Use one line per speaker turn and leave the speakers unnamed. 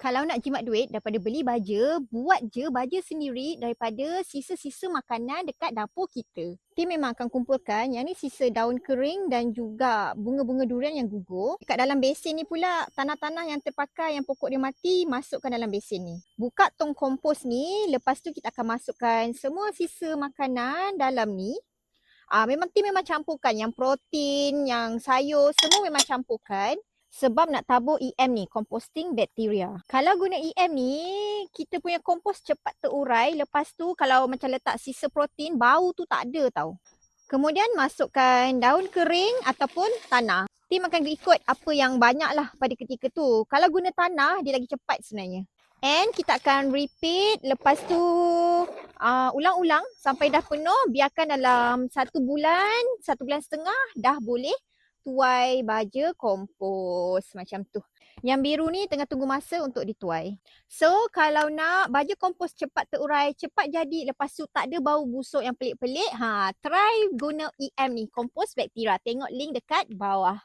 Kalau nak jimat duit daripada beli baja, buat je baja sendiri daripada sisa-sisa makanan dekat dapur kita. Tim memang akan kumpulkan yang ni sisa daun kering dan juga bunga-bunga durian yang gugur. Dekat dalam besen ni pula, tanah-tanah yang terpakai yang pokok dia mati, masukkan dalam besen ni. Buka tong kompos ni, lepas tu kita akan masukkan semua sisa makanan dalam ni. Memang tim memang campurkan yang protein, yang sayur, semua memang campurkan. Sebab nak tabur EM ni, composting bacteria. Kalau guna EM ni, kita punya kompos cepat terurai. Lepas tu kalau macam letak sisa protein, bau tu tak ada tau. Kemudian masukkan daun kering ataupun tanah. Tim akan ikut apa yang banyak lah pada ketika tu. Kalau guna tanah, dia lagi cepat sebenarnya. And kita akan repeat, lepas tu ulang-ulang sampai dah penuh. Biarkan dalam 1 bulan, 1 bulan setengah dah boleh tuai baja kompos macam tu. Yang biru ni tengah tunggu masa untuk dituai. So kalau nak baja kompos cepat terurai, cepat jadi, lepas tu tak ada bau busuk yang pelik-pelik, try guna EM ni, kompos bakteria. Tengok link dekat bawah.